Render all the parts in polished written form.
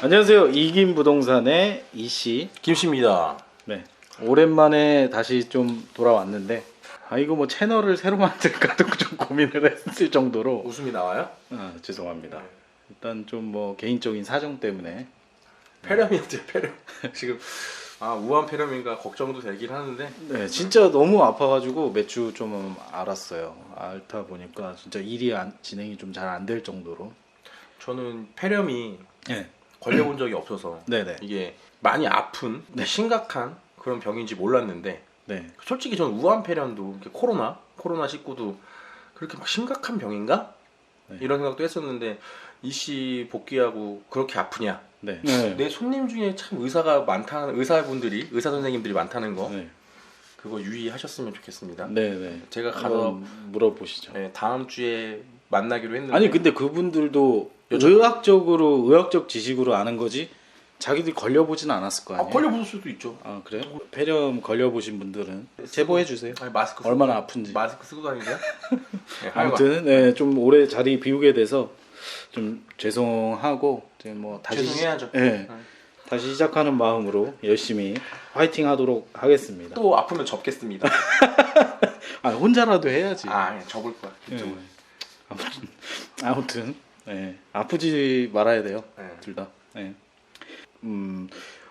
안녕하세요. 이긴 부동산의 이씨 김씨입니다. 네, 오랜만에 다시 좀 돌아왔는데 이거 뭐 채널을 새로 만들까도 좀 고민을 했을 정도로 웃음이 나와요? 죄송합니다. 일단 좀 뭐 개인적인 사정 때문에 폐렴이었죠, 폐렴. 지금 우한 폐렴인가 걱정도 되긴 하는데. 네, 진짜 너무 아파가지고 몇 주 좀 앓았어요. 앓다 보니까 진짜 일이 진행이 좀 잘 안 될 정도로. 저는 폐렴이 네. 걸려본 적이 없어서 네네. 이게 많이 아픈 심각한 그런 병인지 몰랐는데 네. 솔직히 저는 우한 폐렴도 코로나19도 그렇게 막 심각한 병인가? 네. 이런 생각도 했었는데 이씨 복귀하고 그렇게 아프냐? 네. 내 손님 중에 참 의사 선생님들이 많다는 거 네. 그거 유의하셨으면 좋겠습니다. 네네. 제가 가서 물어보시죠. 네, 다음 주에 만나기로 했는데 아니 근데 그분들도 의학적 지식으로 아는 거지 자기들이 걸려보진 않았을 거 아니에요? 걸려볼 수도 있죠. 그래요? 폐렴 걸려보신 분들은 제보해 주세요. 마스크 얼마나 아픈지. 마스크 쓰고 다니세요? 네, 아무튼 네, 좀 오래 자리 비우게 돼서 좀 죄송하고 이제 뭐 다시 죄송해야죠. 네, 다시 시작하는 마음으로 열심히 화이팅 하도록 하겠습니다. 또 아프면 접겠습니다. 혼자라도 해야지. 접을 거야. 이쪽으로. 아무튼 네, 아프지 말아야 돼요. 네. 둘 다. 네.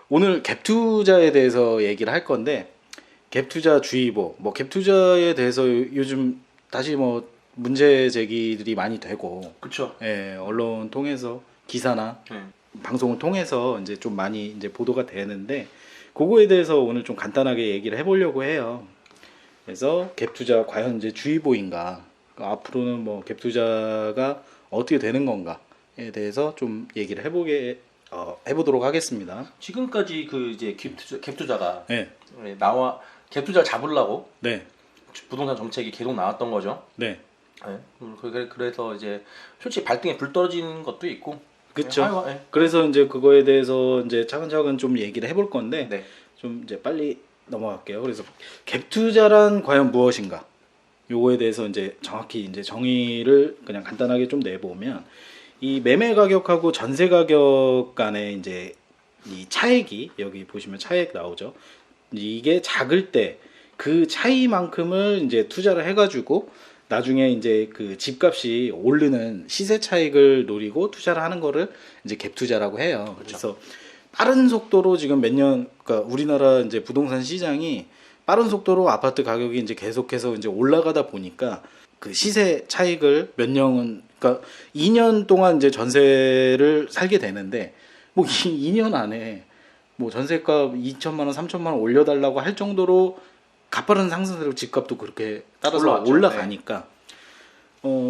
오늘 갭 투자에 대해서 얘기를 할 건데 갭 투자 주의보, 뭐 갭 투자에 대해서 요즘 다시 뭐 문제 제기들이 많이 되고, 그렇죠. 예, 언론 통해서 기사나 방송을 통해서 이제 좀 많이 이제 보도가 되는데 그거에 대해서 오늘 좀 간단하게 얘기를 해보려고 해요. 그래서 갭 투자 과연 이제 주의보인가? 앞으로는 뭐 갭 투자가 어떻게 되는 건가에 대해서 좀 얘기를 해보도록 하겠습니다. 지금까지 그 이제 갭 투자가 네. 갭 투자를 잡으려고 네. 부동산 정책이 계속 나왔던 거죠. 네. 그래서 이제 솔직히 발등에 불 떨어지는 것도 있고. 그렇죠. 그래서 이제 그거에 대해서 이제 차근차근 좀 얘기를 해볼 건데 네. 좀 이제 빨리 넘어갈게요. 그래서 갭 투자란 과연 무엇인가? 요거에 대해서 이제 정확히 이제 정의를 그냥 간단하게 좀 내보면 이 매매 가격하고 전세 가격 간의 이제 이 차액이 여기 보시면 차액 나오죠. 이게 작을 때 그 차이만큼을 이제 투자를 해가지고 나중에 이제 그 집값이 오르는 시세 차익을 노리고 투자를 하는 거를 이제 갭 투자라고 해요. 그렇죠. 그래서 빠른 속도로 지금 그러니까 우리나라 이제 부동산 시장이 빠른 속도로 아파트 가격이 이제 계속해서 이제 올라가다 보니까 그 시세 차익을 그러니까 2년 동안 이제 전세를 살게 되는데 뭐 2년 안에 뭐 전세값 2천만 원, 3천만 원 올려달라고 할 정도로 가파른 상승세로 집값도 그렇게 따라서 올라가니까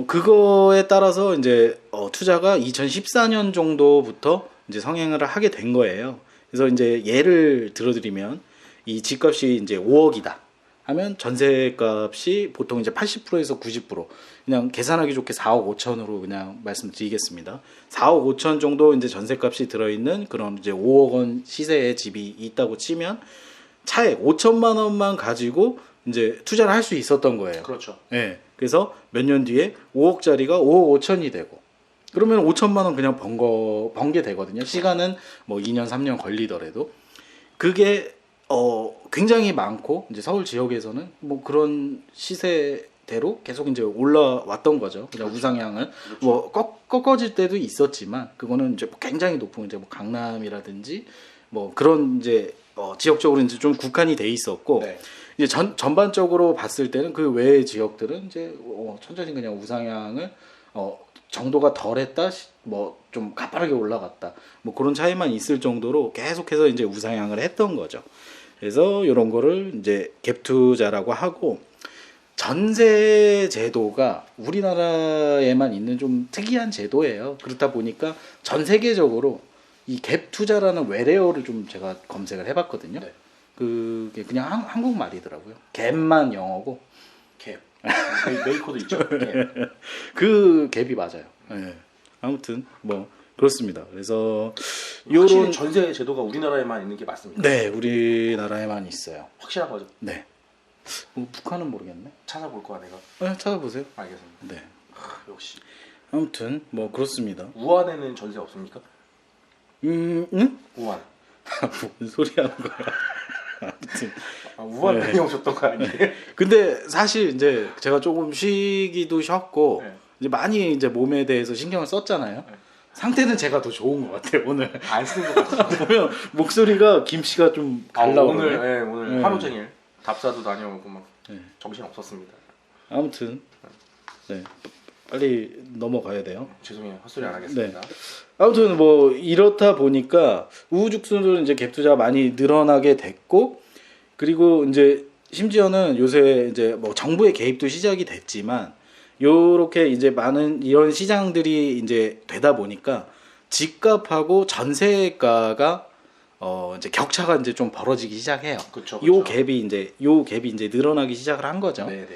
그거에 따라서 이제 투자가 2014년 정도부터 이제 성행을 하게 된 거예요. 그래서 이제 예를 들어드리면 이 집값이 이제 5억이다 하면 전세값이 보통 이제 80%에서 90% 그냥 계산하기 좋게 4억 5천으로 그냥 말씀드리겠습니다. 4억 5천 정도 이제 전세값이 들어있는 그런 이제 5억 원 시세의 집이 있다고 치면 차액 5천만 원만 가지고 이제 투자를 할 수 있었던 거예요. 그렇죠. 네. 그래서 몇 년 뒤에 5억짜리가 5억 5천이 되고 그러면 5천만 원 그냥 번게 되거든요. 시간은 뭐 2년 3년 걸리더라도 그게 굉장히 많고 이제 서울 지역에서는 뭐 그런 시세대로 계속 이제 올라왔던 거죠. 그냥 그렇죠. 우상향을 그렇죠. 뭐 꺾어질 때도 있었지만 그거는 이제 굉장히 높은 이제 뭐 강남이라든지 뭐 그런 이제 지역적으로 이제 좀 국한이 돼 있었고 네. 이제 전반적으로 봤을 때는 그 외의 지역들은 이제 천천히 그냥 우상향을 정도가 덜했다, 뭐 좀 가파르게 올라갔다, 뭐 그런 차이만 있을 정도로 계속해서 이제 우상향을 했던 거죠. 그래서 이런 거를 이제 갭 투자라고 하고 전세 제도가 우리나라에만 있는 좀 특이한 제도예요. 그렇다 보니까 전 세계적으로 이 갭 투자라는 외래어를 좀 제가 검색을 해봤거든요. 네. 그게 그냥 한국말이더라고요. 갭만 영어고 갭. 메이커도 있죠. 갭. 그 갭이 맞아요. 네. 아무튼 뭐 그렇습니다. 그래서 확실히 요런 전세 제도가 우리나라에만 있는 게 맞습니까? 네, 우리나라에만 있어요. 확실한 거죠. 네. 북한은 모르겠네. 찾아볼 거야 내가. 네, 찾아보세요. 알겠습니다. 네. 역시. 아무튼 뭐 그렇습니다. 우한에는 전세 없습니까? 응? 우한. 뭔 소리 하는 거야. 아무튼. 우한 네. 다녀오셨던 거 아니에요? 근데 사실 이제 제가 조금 쉬기도 쉬었고 네. 이제 많이 이제 몸에 대해서 신경을 썼잖아요. 네. 상태는 제가 더 좋은 것 같아요 오늘. 안 쓰는 것 같아요. 보면 목소리가 김 씨가 좀 갈라오네. 오늘 네. 하루 종일 답사도 다녀오고 막 네. 정신 없었습니다. 아무튼 네 빨리 넘어가야 돼요. 죄송해요. 헛소리 안 하겠습니다. 아무튼 뭐 이렇다 보니까 우후죽순으로 이제 갭 투자 많이 늘어나게 됐고 그리고 이제 심지어는 요새 이제 뭐 정부의 개입도 시작이 됐지만 요렇게 이제 많은 이런 시장들이 이제 되다 보니까 집값하고 전세가가 이제 격차가 이제 좀 벌어지기 시작해요. 그렇죠. 요 갭이 이제 늘어나기 시작을 한 거죠. 네네.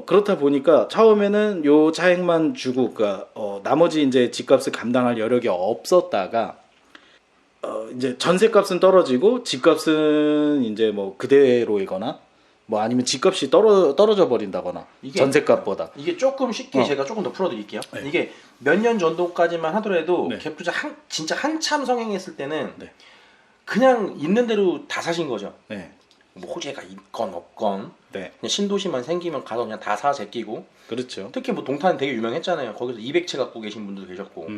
그렇다 보니까 처음에는 요 차액만 주고, 그러니까 나머지 이제 집값을 감당할 여력이 없었다가 이제 전세값은 떨어지고 집값은 이제 뭐 그대로이거나 뭐 아니면 집값이 떨어져 버린다거나 이게- 전세값보다. 이게 조금 쉽게 제가 조금 더 풀어드릴게요. 네. 이게 몇 년 전도까지만 하더라도 네. 갭 투자 진짜 한참 성행했을 때는 네. 그냥 있는 대로 다 사신 거죠. 네, 뭐 호재가 있건 없건 네, 그냥 신도시만 생기면 가서 그냥 다 사 제끼고 그렇죠. 특히 뭐 동탄 되게 유명했잖아요. 거기서 200채 갖고 계신 분도 계셨고.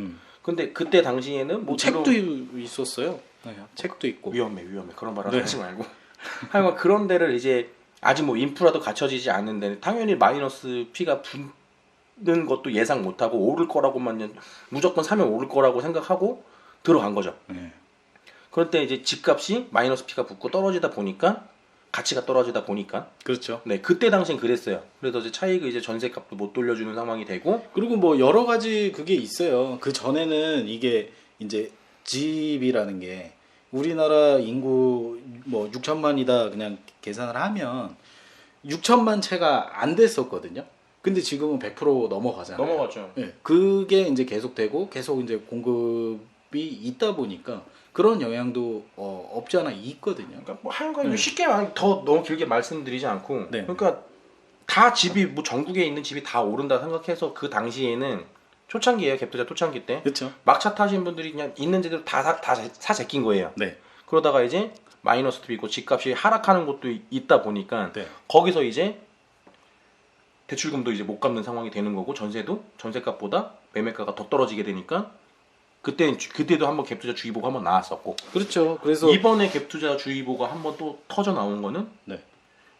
근데 그때 당시에는 뭐 책도 주로 있었어요. 네, 책도 있고. 위험해 그런 말 네. 하지 말고. 하여간 그런 데를 이제 아직 뭐 인프라도 갖춰지지 않는데 당연히 마이너스 P가 붙는 것도 예상 못하고 오를 거라고만 무조건 사면 오를 거라고 생각하고 들어간 거죠. 네. 그럴 때 이제 집값이 마이너스 P가 붙고 떨어지다 보니까 가치가 떨어지다 보니까 그렇죠. 네 그때 당시엔 그랬어요. 그래서 이제 차익을 이제 전세값도 못 돌려주는 상황이 되고 그리고 뭐 여러 가지 그게 있어요. 그 전에는 이게 이제 집이라는 게 우리나라 인구 뭐 6천만이다 그냥 계산을 하면 6천만 채가 안 됐었거든요. 근데 지금은 100% 넘어가잖아요. 넘어갔죠. 예, 그게 이제 계속되고 계속 이제 공급이 있다 보니까 그런 영향도 없지 않아 있거든요. 그러니까 뭐 하여간 쉽게 더 너무 길게 말씀드리지 않고 네. 그러니까 다 집이 뭐 전국에 있는 집이 다 오른다 생각해서 그 당시에는 초창기예요. 갭투자 초창기 때 그렇죠. 막차 타신 분들이 그냥 있는 제대로 다 제낀 거예요. 네. 그러다가 이제 마이너스도 있고 집값이 하락하는 것도 있다 보니까 네. 거기서 이제 대출금도 이제 못 갚는 상황이 되는 거고 전세도 전세값보다 매매가가 더 떨어지게 되니까 그때도 한번 갭투자 주의보가 한번 나왔었고 그렇죠. 그래서 이번에 갭투자 주의보가 한번 또 터져 나온 거는 네.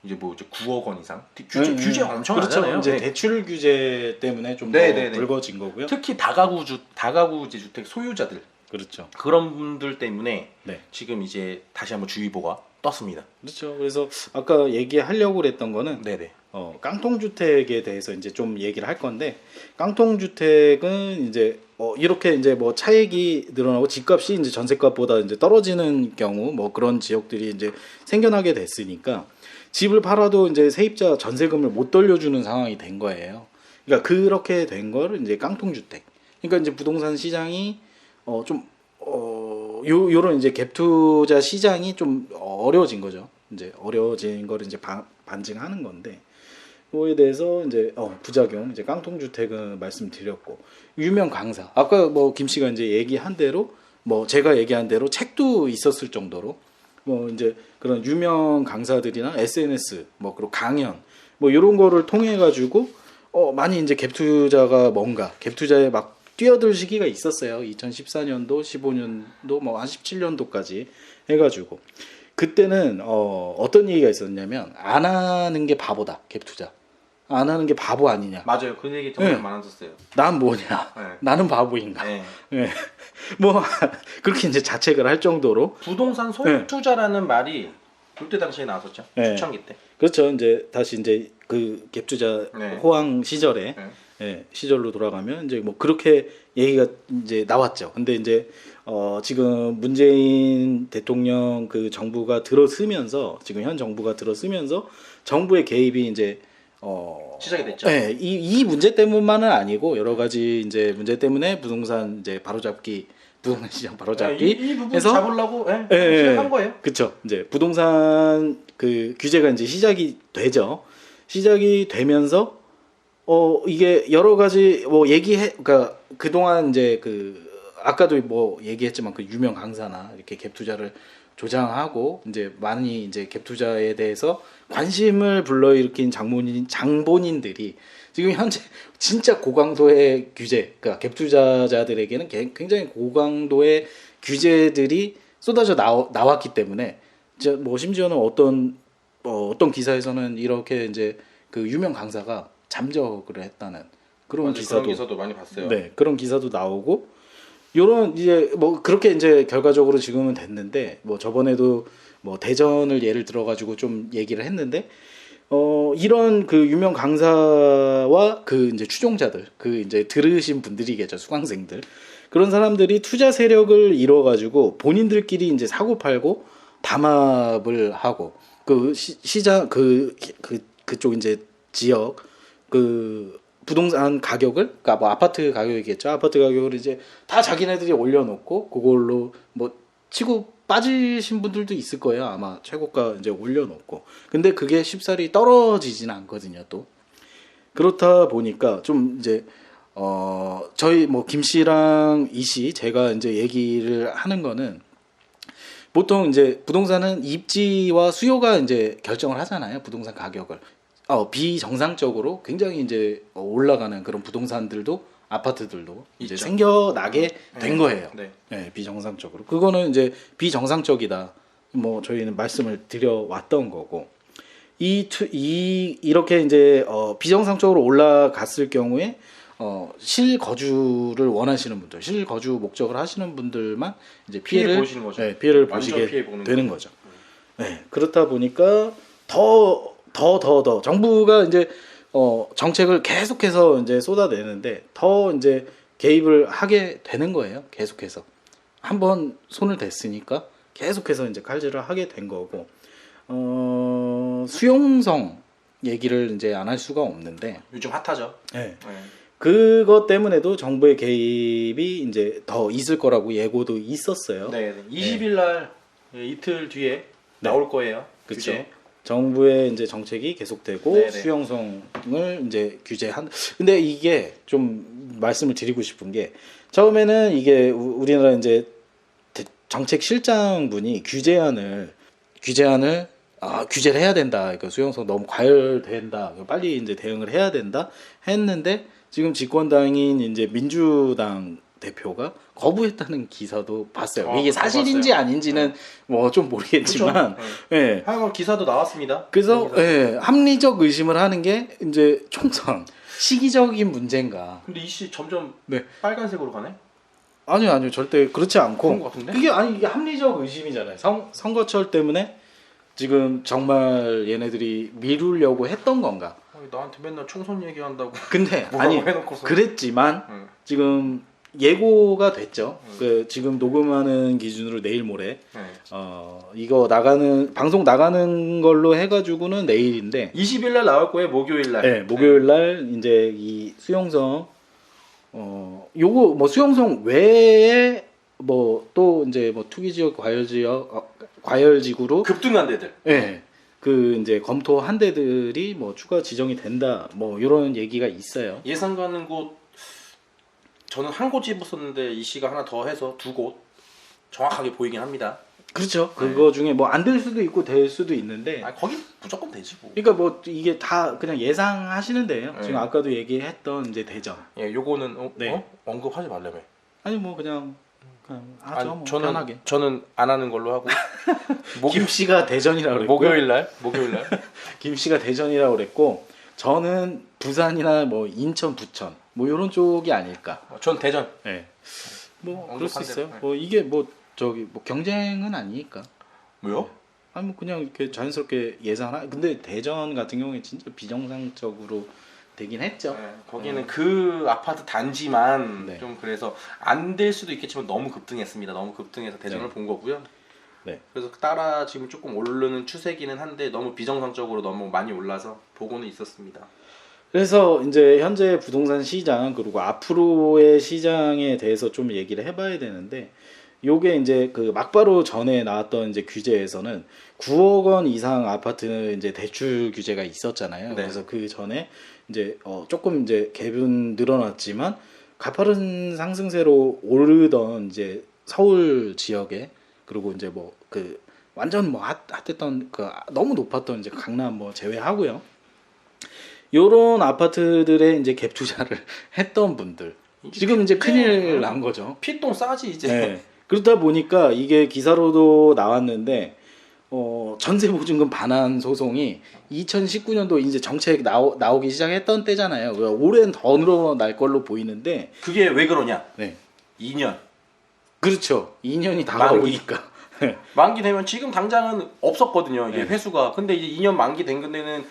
이제 뭐 이제 9억 원 이상 규제 네. 엄청 그렇죠. 하잖아요. 이제 네. 대출 규제 때문에 좀 더 네, 네, 네. 불거진 거고요. 특히 다가구 주택 소유자들 그렇죠. 그런 분들 때문에 네. 지금 이제 다시 한번 주의보가 떴습니다. 그렇죠. 그래서 아까 얘기하려고 그랬던 거는 네네. 깡통주택에 대해서 이제 좀 얘기를 할 건데 깡통주택은 이제 이렇게 이제 뭐 차익이 늘어나고 집값이 이제 전세값보다 이제 떨어지는 경우 뭐 그런 지역들이 이제 생겨나게 됐으니까 집을 팔아도 이제 세입자 전세금을 못 돌려주는 상황이 된 거예요. 그러니까 그렇게 된 거를 이제 깡통주택. 그러니까 이제 부동산 시장이 요런 이제 갭투자 시장이 좀 어려워진 거죠. 이제 어려워진 거를 이제 반증하는 건데 그거에 대해서 이제 부작용 이제 깡통주택은 말씀드렸고 유명 강사 아까 뭐 김 씨가 이제 얘기한 대로 뭐 제가 얘기한 대로 책도 있었을 정도로 뭐 이제 그런 유명 강사들이나 SNS 뭐 그리고 강연 뭐 이런 거를 통해 가지고 많이 이제 갭투자가 갭투자에 막 뛰어들 시기가 있었어요. 2014년도, 15년도, 뭐 한 17년도까지 해가지고 그때는 어떤 얘기가 있었냐면 안 하는 게 바보다 갭투자. 안 하는 게 바보 아니냐. 맞아요. 그 얘기 정말 네. 많았었어요. 난 뭐냐. 네. 나는 바보인가. 네. 네. 뭐 그렇게 이제 자책을 할 정도로 부동산 소유 투자라는 말이 그때 당시에 나왔었죠. 네. 초창기 때. 그렇죠. 이제 다시 이제 그 갭투자 네. 호황 시절에 네. 예, 시절로 돌아가면 이제 뭐 그렇게 얘기가 이제 나왔죠. 근데 이제 지금 문재인 대통령 그 정부가 들어서면서 지금 현 정부가 들어서면서 정부의 개입이 이제 시작이 됐죠. 예, 이 문제 때문만은 아니고 여러 가지 이제 문제 때문에 부동산 이제 부동산 시장 바로잡기 이 부분 해서 잡으려고 시작한 거예요. 그렇죠. 이제 부동산 그 규제가 이제 시작이 되죠. 시작이 되면서 이게 여러 가지 뭐 그러니까 그동안 이제 그 아까도 뭐 얘기했지만 그 유명 강사나 이렇게 갭 투자를 조장하고 이제 많이 이제 갭 투자에 대해서 관심을 불러일으킨 장본인들이 지금 현재 진짜 고강도의 규제, 그러니까 갭 투자자들에게는 굉장히 고강도의 규제들이 쏟아져 나왔기 때문에 이제 뭐 심지어는 어떤 기사에서는 이렇게 이제 그 유명 강사가 잠적을 했다는 그런 기사도 많이 봤어요. 네, 그런 기사도 나오고 요런 이제 뭐 그렇게 이제 결과적으로 지금은 됐는데 뭐 저번에도 뭐 대전을 예를 들어 가지고 좀 얘기를 했는데 이런 그 유명 강사와 그 이제 추종자들 그 이제 들으신 분들이겠죠. 수강생들. 그런 사람들이 투자 세력을 이뤄 가지고 본인들끼리 이제 사고 팔고 담합을 하고 그 시장 그쪽 이제 지역 그 부동산 가격을 그러니까 뭐 아파트 가격이겠죠. 아파트 가격을 이제 다 자기네들이 올려놓고 그걸로 뭐 치고 빠지신 분들도 있을 거예요. 아마 최고가 이제 올려놓고. 근데 그게 쉽사리 떨어지진 않거든요. 또 그렇다 보니까 좀 이제 저희 뭐 김 씨랑 이 씨 제가 이제 얘기를 하는 거는 보통 이제 부동산은 입지와 수요가 이제 결정을 하잖아요. 부동산 가격을. 비정상적으로 굉장히 이제 올라가는 그런 부동산들도 아파트들도 이제 있죠. 생겨나게 된 거예요. 네. 네, 비정상적으로. 그거는 이제 비정상적이다. 뭐 저희는 말씀을 드려왔던 거고. 이렇게 이제 비정상적으로 올라갔을 경우에 실거주를 원하시는 분들, 실거주 목적을 하시는 분들만 이제 피해를 보시는 거죠. 네, 피해를 완전 보시게 피해 보는 되는 거죠. 네, 그렇다 보니까 더 정부가 이제 정책을 계속해서 이제 쏟아내는데 더 이제 개입을 하게 되는 거예요. 계속해서 한번 손을 댔으니까 계속해서 이제 칼질을 하게 된 거고 수용성 얘기를 이제 안 할 수가 없는데 요즘 핫하죠. 네. 네. 그것 때문에도 정부의 개입이 이제 더 있을 거라고 예고도 있었어요. 네. 20일 날 이틀 뒤에 나올 거예요. 그렇죠. 규제. 정부의 이제 정책이 계속되고 네네. 수용성을 이제 규제한. 근데 이게 좀 말씀을 드리고 싶은 게 처음에는 이게 우리나라 이제 정책 실장분이 규제를 해야 된다. 그러니까 수용성 너무 과열된다. 빨리 이제 대응을 해야 된다. 했는데 지금 집권당인 이제 민주당 대표가 거부했다는 기사도 봤어요. 이게 사실인지 봤어요. 아닌지는 뭐 좀 모르겠지만, 예. 하여간 기사도 나왔습니다. 그래서 예, 합리적 의심을 하는 게 이제 총선 시기적인 문제인가? 근데 이씨 점점 네. 빨간색으로 가네. 아니요, 절대 그렇지 않고. 그런 것 같은데? 이게 합리적 의심이잖아요. 선거철 때문에 지금 정말 얘네들이 미루려고 했던 건가? 나한테 맨날 총선 얘기한다고. 근데 뭐라고 아니 해놓고서. 그랬지만 응. 지금 예고가 됐죠. 그 지금 녹음하는 기준으로 내일 모레 네. 이거 방송 나가는 걸로 해가지고는 내일인데 20일 날 나올 거예요. 목요일 날. 네, 목요일 날 이제 이 수용성 요거 뭐 수용성 외에 뭐 또 이제 뭐 투기 지역 과열 지구로 급등한 데들. 네, 그 이제 검토한 데들이 뭐 추가 지정이 된다. 뭐 이런 얘기가 있어요. 예상 가는 곳 저는 한 곳 집었었는데 이 씨가 하나 더 해서 두 곳 정확하게 보이긴 합니다. 그렇죠. 그거 중에 뭐 안 될 수도 있고 될 수도 있는데. 거기 무조건 되지 뭐. 그러니까 뭐 이게 다 그냥 예상하시는 데예요. 네. 지금 아까도 얘기했던 이제 대전. 예, 요거는 네. 언급하지 말라며. 아니 뭐 그냥 하죠. 뭐 저는 편하게. 저는 안 하는 걸로 하고. 김 씨가 대전이라고 그랬고. 목요일 날. 김 씨가 대전이라고 그랬고 저는 부산이나 뭐 인천, 부천 뭐 이런 쪽이 아닐까. 전 대전. 네. 뭐 그럴 수 언급한 있어요. 대로, 네. 뭐 이게 뭐 저기 뭐 경쟁은 아니니까. 왜요? 아니 뭐 그냥 이렇게 자연스럽게 예상하. 근데 대전 같은 경우에 진짜 비정상적으로 되긴 했죠. 네, 거기는 그 아파트 단지만 네. 좀 그래서 안 될 수도 있겠지만 너무 급등했습니다. 너무 급등해서 대전을 본 거고요. 네. 그래서 따라 지금 조금 오르는 추세기는 한데 너무 비정상적으로 너무 많이 올라서 보고는 있었습니다. 그래서 이제 현재 부동산 시장 그리고 앞으로의 시장에 대해서 좀 얘기를 해봐야 되는데 요게 이제 그 막바로 전에 나왔던 이제 규제에서는 9억 원 이상 아파트 이제 대출 규제가 있었잖아요. 네. 그래서 그 전에 이제 조금 이제 갭은 늘어났지만 가파른 상승세로 오르던 이제 서울 지역에 그리고 이제 뭐 그 완전 뭐 핫했던 그 너무 높았던 이제 강남 뭐 제외하고요. 요런 아파트들에 이제 갭 투자를 했던 분들 지금 이제 큰일 난 거죠. 피똥 싸지 이제. 네. 그러다 보니까 이게 기사로도 나왔는데 전세 보증금 반환 소송이 2019년도 이제 정책 나오기 시작했던 때잖아요. 올해는 더 늘어날 걸로 보이는데 그게 왜 그러냐? 네. 2년. 그렇죠. 2년이 다가오니까. 만기 되면 지금 당장은 없었거든요. 이게 네. 회수가. 근데 이제 2년 만기 된 데는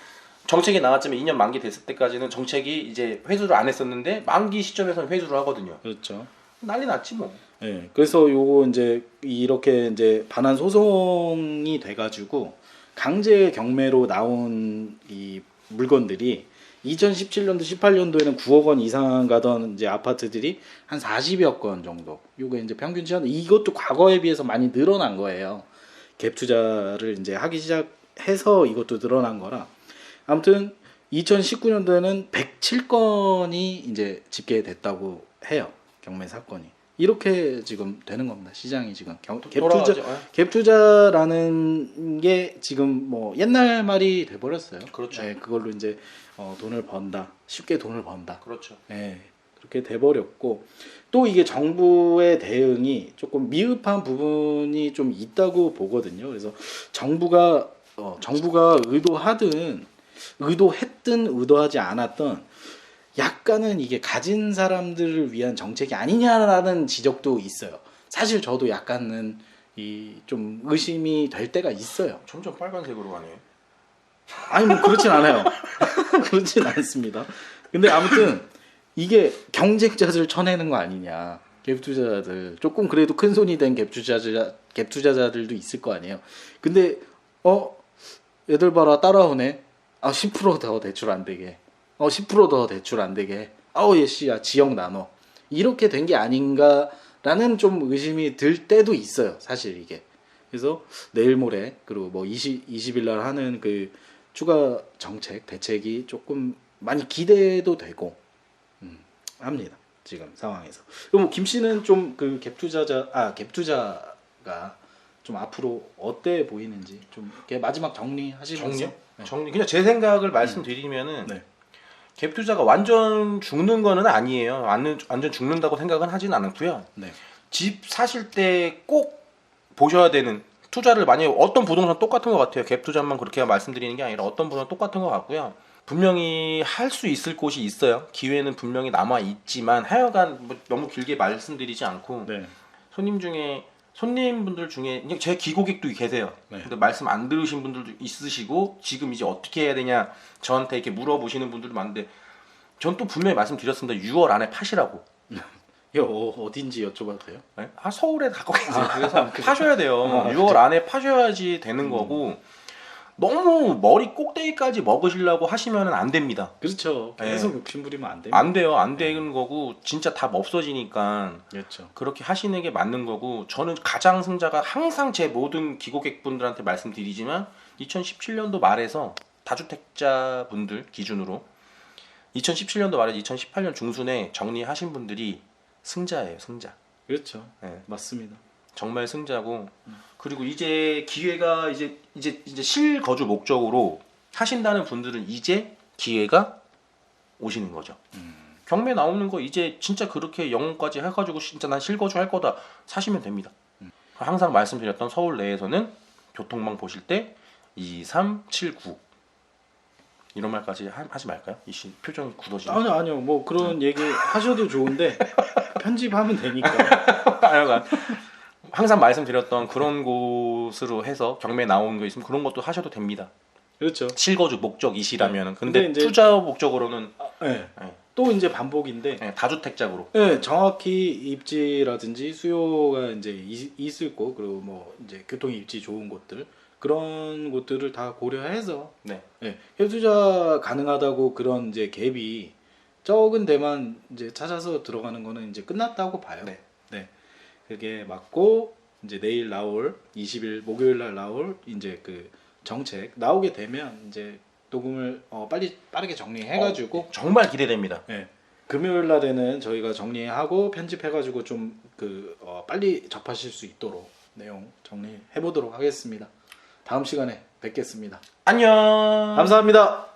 정책이 나왔지만 2년 만기 됐을 때까지는 정책이 이제 회수를 안 했었는데 만기 시점에서는 회수를 하거든요. 그렇죠. 난리 났지 뭐. 네. 그래서 요거 이제 이렇게 이제 반환 소송이 돼가지고 강제 경매로 나온 이 물건들이 2017년도 18년도에는 9억 원 이상 가던 이제 아파트들이 한 40여 건 정도. 요게 이제 평균치한 이것도 과거에 비해서 많이 늘어난 거예요. 갭 투자를 이제 하기 시작해서 이것도 늘어난 거라. 아무튼 2019년도에는 107건이 이제 집계됐다고 해요. 경매 사건이. 이렇게 지금 되는 겁니다. 시장이 지금 갭 투자라는 게 지금 뭐 옛날 말이 돼 버렸어요. 그렇죠. 네, 그걸로 이제 돈을 번다. 쉽게 돈을 번다. 그렇죠. 네, 그렇게 돼 버렸고 또 이게 정부의 대응이 조금 미흡한 부분이 좀 있다고 보거든요. 그래서 정부가 의도했든 의도하지 않았던 약간은 이게 가진 사람들을 위한 정책이 아니냐라는 지적도 있어요. 사실 저도 약간은 이 좀 의심이 될 때가 있어요. 점점 빨간색으로 가네. 아니 뭐 그렇진 않아요. 그렇진 않습니다. 근데 아무튼 이게 경쟁자들 쳐내는 거 아니냐. 갭 투자자들 조금 그래도 큰 손이 된 갭 투자자들도 있을 거 아니에요. 근데 얘들 봐라 따라오네. 10%더 대출 안 되게. 10%더 대출 안 되게. 얘씨야 지역 나눠. 이렇게 된 게 아닌가라는 좀 의심이 들 때도 있어요. 사실 이게. 그래서 내일 모레 그리고 뭐 20일 날 하는 그 추가 정책 대책이 조금 많이 기대도 되고 합니다. 지금 상황에서. 그럼 김 씨는 좀 그 갭 투자가 좀 앞으로 어때 보이는지 좀 이렇게 마지막 정리하시면서. 정리요? 네. 정리. 그냥 제 생각을 말씀드리면은 네. 갭 투자가 완전 죽는 거는 아니에요. 완전 죽는다고 생각은 하진 않고요. 네. 집 사실 때 꼭 보셔야 되는 투자를 많이 어떤 부동산 똑같은 것 같아요. 갭 투자만 그렇게 말씀드리는 게 아니라 어떤 부동산 똑같은 것 같고요. 분명히 할 수 있을 곳이 있어요. 기회는 분명히 남아 있지만 하여간 뭐 너무 길게 말씀드리지 않고 네. 손님분들 중에 그냥 제 기고객도 계세요. 네. 근데 말씀 안 들으신 분들도 있으시고 지금 이제 어떻게 해야 되냐 저한테 이렇게 물어보시는 분들도 많은데 전 또 분명히 말씀드렸습니다. 6월 안에 파시라고. 이거 어딘지 여쭤봐도 돼요? 네? 서울에 갖고 있어요. 그래서 파셔야 돼요. 6월 안에 파셔야지 되는 거고 너무 머리 꼭대기까지 먹으시려고 하시면 안 됩니다. 그렇죠. 계속 욕심부리면 안 됩니다. 안 돼요. 안 되는 거고 진짜 답 없어지니까 그렇죠. 그렇게 하시는 게 맞는 거고 저는 가장 승자가 항상 제 모든 기고객분들한테 말씀드리지만 2017년도 말에서 다주택자 분들 기준으로 2017년도 말에서 2018년 중순에 정리하신 분들이 승자예요. 승자. 그렇죠. 네. 맞습니다. 정말 승자고 그리고 이제 기회가 이제 실거주 목적으로 하신다는 분들은 이제 기회가 오시는 거죠. 경매 나오는 거 이제 진짜 그렇게 영혼까지 해가지고 진짜 난 실거주 할 거다 사시면 됩니다. 항상 말씀드렸던 서울 내에서는 교통망 보실 때 2, 3, 7, 9 이런 말까지 하지 말까요? 이씨 표정이 굳어지네. 아니요. 뭐 그런 얘기 하셔도 좋은데 편집하면 되니까. 하여간 항상 말씀드렸던 그런 곳으로 해서 경매 나오는 거 있으면 그런 것도 하셔도 됩니다. 그렇죠. 실거주 목적이시라면은. 근데 이제 투자 목적으로는 네. 네. 또 이제 반복인데 다주택자로. 네, 정확히 입지라든지 수요가 이제 있을 곳 그리고 뭐 이제 교통 입지 좋은 곳들 그런 곳들을 다 고려해서 네. 갭 투자 가능하다고 그런 이제 갭이 적은 데만 이제 찾아서 들어가는 거는 이제 끝났다고 봐요. 네. 그게 맞고 이제 내일 나올 20일 목요일 날 나올 이제 그 정책 나오게 되면 이제 녹음을 빠르게 정리해가지고 정말 기대됩니다. 금요일 날에는 저희가 정리하고 편집해가지고 좀 빨리 접하실 수 있도록 내용 정리해 보도록 하겠습니다. 다음 시간에 뵙겠습니다. 안녕. 감사합니다.